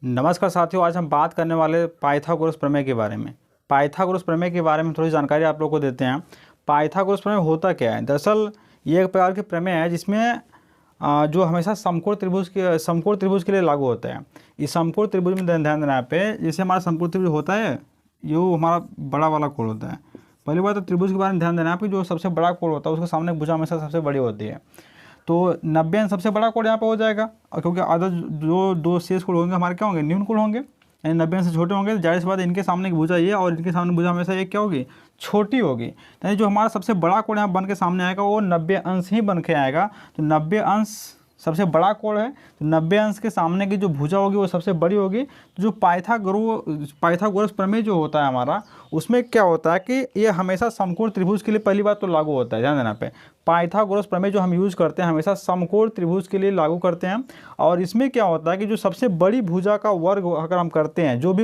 नमस्कार साथियों, आज हम बात करने वाले पाइथागोरस प्रमेय के बारे में। पाइथागोरस प्रमेय के बारे में थोड़ी जानकारी आप लोगों को देते हैं। पाइथागोरस प्रमेय होता क्या है? दरअसल ये एक प्रकार के प्रमेय है जिसमें जो हमेशा समकोण त्रिभुज के लिए लागू होता है। इस समकोण त्रिभुज में ध्यान देना यहाँ पे, जैसे हमारा समकोण त्रिभुज होता है, ये हमारा बड़ा वाला कोण होता है। पहली बात तो त्रिभुज के बारे में ध्यान देना है, जो सबसे बड़ा कोण होता है उसके सामने भुजा हमेशा सबसे बड़ी होती है। तो 90 अंश सबसे बड़ा कोण यहाँ पे हो जाएगा, और क्योंकि अदर जो दो शेष कोण होंगे हमारे क्या होंगे, न्यून कोण होंगे, यानी 90 अंश से छोटे होंगे। तो जाहिर सी बात है इनके सामने की भुजा ये और इनके सामने भुजा हमेशा एक क्या होगी, छोटी होगी। यानी जो हमारा सबसे बड़ा कोण यहाँ बन के सामने आएगा वो 90 अंश ही बन के आएगा। तो 90 अंश सबसे बड़ा कोण है, तो 90 अंश के सामने की जो भुजा होगी वो सबसे बड़ी होगी। तो जो पाइथागोरस प्रमेय जो होता है हमारा, उसमें क्या होता है कि ये हमेशा समकोण त्रिभुज के लिए पहली बात तो लागू होता है। ध्यान देना पे, पाइथागोरस प्रमेय जो हम यूज़ करते हैं हमेशा समकोण त्रिभुज के लिए लागू करते हैं। और इसमें क्या होता है कि जो सबसे बड़ी भुजा का वर्ग अगर हम करते हैं, जो भी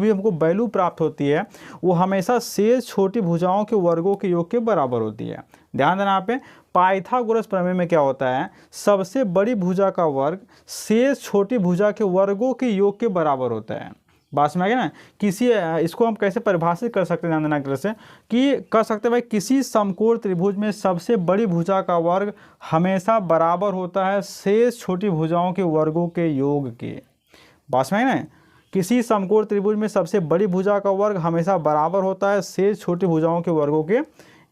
हमको वैल्यू प्राप्त होती है वो हमेशा शेष छोटी भुजाओं के वर्गों के योग के बराबर होती है। ध्यान देना यहाँ पे, पाइथागोरस प्रमेय में क्या होता है, सबसे बड़ी भुजा का वर्ग शेष छोटी भुजा के वर्गों के योग के बराबर होता है। बात में आ गया ना। इसको हम कैसे परिभाषित कर सकते हैं, ध्यान देना से कि कर सकते हैं भाई, किसी समकोण त्रिभुज में सबसे बड़ी भुजा का वर्ग हमेशा बराबर होता है शेष छोटी भुजाओं के वर्गों के योग के। बात में है ना, किसी समकोण त्रिभुज में सबसे बड़ी भुजा का वर्ग हमेशा बराबर होता है शेष छोटी भुजाओं के वर्गों के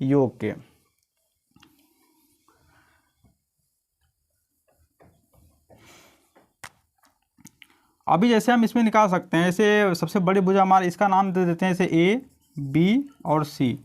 योग के। अभी जैसे हम इसमें निकाल सकते हैं, जैसे सबसे बड़ी भुजा हमारे, इसका नाम दे देते हैं जैसे ए, बी और सी।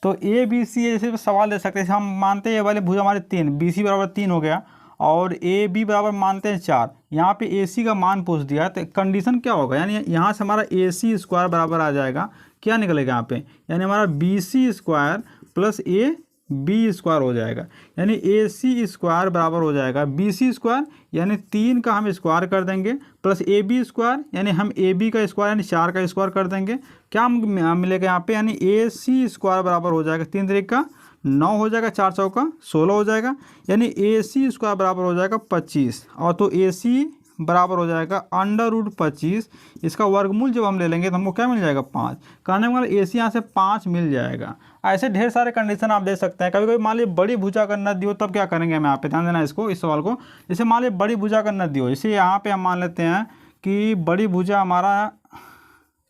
तो ए बी सी जैसे सवाल दे सकते हैं, हम मानते हैं ये वाले भुजा हमारे 3, बी सी बराबर 3 हो गया, और ए बी बराबर मानते हैं 4। यहाँ पे ए सी का मान पूछ दिया, तो कंडीशन क्या होगा, यानी यहाँ से हमारा ए सी स्क्वायर बराबर आ जाएगा, क्या निकलेगा यहाँ पे, यानी हमारा B C square plus A B square हो जाएगा। यानी ए सी स्क्वायर बराबर हो जाएगा बी सी स्क्वायर, यानी 3 का हम स्क्वायर कर देंगे, प्लस ए बी स्क्वायर, यानी हम ए बी का स्क्वायर यानी 4 का स्क्वायर कर देंगे। क्या मिलेगा यहाँ पे, यानी ए सी स्क्वायर बराबर हो जाएगा 3 तरीक का 9 हो जाएगा, 4 चौका 16 हो जाएगा, यानी ए सी स्क्वायर बराबर हो जाएगा 25। और तो ए सी बराबर हो जाएगा √25। इसका वर्गमूल जब हम ले लेंगे तो हमको क्या मिल जाएगा, 5। कहने का मतलब ए सी यहाँ से 5 मिल जाएगा। ऐसे ढेर सारे कंडीशन आप दे सकते हैं। कभी कभी मान लीजिए बड़ी भुजा अगर न दियो तब क्या करेंगे हम यहाँ पे, ध्यान देना इसको, इस सवाल को। जैसे मान लीजिए बड़ी भुजा अगर न दियो, जैसे यहाँ पे हम मान लेते हैं कि बड़ी भुजा हमारा,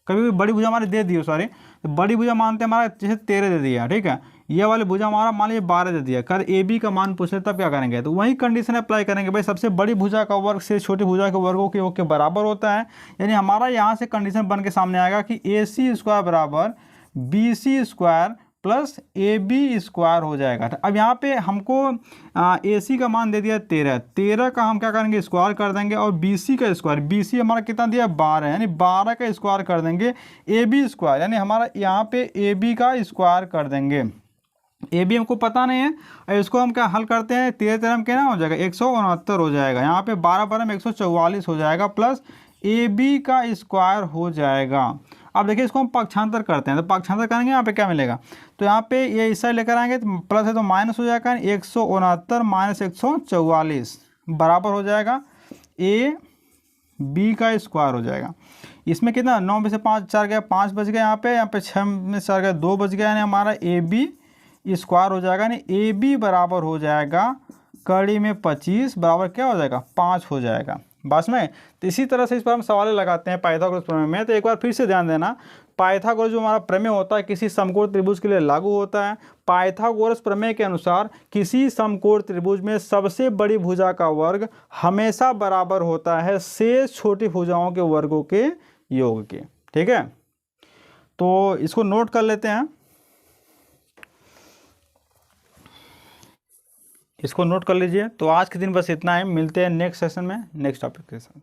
कभी भी बड़ी भुजा हमारे दे दियो, सॉरी, तो बड़ी भुजा मानते हैं हमारा जैसे 13 दे दिया, ठीक है। ये वाली भुजा हमारा मान लीजिए 12 दे दिया, कर ए बी का मान पूछ ले तब क्या करेंगे, तो वही कंडीशन अप्लाई करेंगे भाई, सबसे बड़ी भुजा का वर्ग से छोटी भुजा के वर्गों के योग के बराबर होता है। यानी हमारा यहाँ से कंडीशन बन के सामने आएगा कि ए सी स्क्वायर बराबर B C square plus A B square हो जाएगा। अब यहाँ पे हमको ए सी का मान दे दिया 13 का हम क्या करेंगे, स्क्वायर कर देंगे, और बी सी का स्क्वायर, बी सी हमारा कितना दिया 12, यानी 12 का स्क्वायर कर देंगे, ए बी स्क्वायर, यानी हमारा यहाँ पे ए बी का स्क्वायर कर देंगे। ए बी हमको पता नहीं है, और इसको हम क्या हल करते हैं, 13 में क्या हो जाएगा 169 हो जाएगा, यहाँ पे 12 में 144 हो जाएगा, प्लस ए बी का स्क्वायर हो जाएगा। अब देखिए इसको हम पक्षांतर करते हैं, तो पक्षांतर करेंगे यहाँ पे क्या मिलेगा, तो यहाँ पे ये इस साइड लेकर आएंगे तो प्लस है तो माइनस हो जाएगा, 169 माइनस 144 बराबर हो जाएगा ए बी का स्क्वायर हो जाएगा। इसमें कितना 9 में से 5 4 गया, 5 बच गया, यहाँ पे 6 में से 4 गया, 2 बच गया, यानी हमारा ए बी स्क्वायर हो जाएगा, यानी ए बी बराबर हो जाएगा कड़ी में 25 बराबर क्या हो जाएगा 5 हो जाएगा। बस में तो इसी तरह से इस पर हम सवाल लगाते हैं पाइथागोरस प्रमेय में। तो एक बार फिर से ध्यान देना, पाइथागोरस जो हमारा प्रमेय होता है किसी समकोण त्रिभुज के लिए लागू होता है। पाइथागोरस प्रमेय के अनुसार किसी समकोण त्रिभुज में सबसे बड़ी भुजा का वर्ग हमेशा बराबर होता है शेष छोटी भुजाओं के वर्गों के योग के, ठीक है। तो इसको नोट कर लेते हैं, इसको नोट कर लीजिए। तो आज के दिन बस इतना है, मिलते हैं नेक्स्ट सेशन में नेक्स्ट टॉपिक के साथ।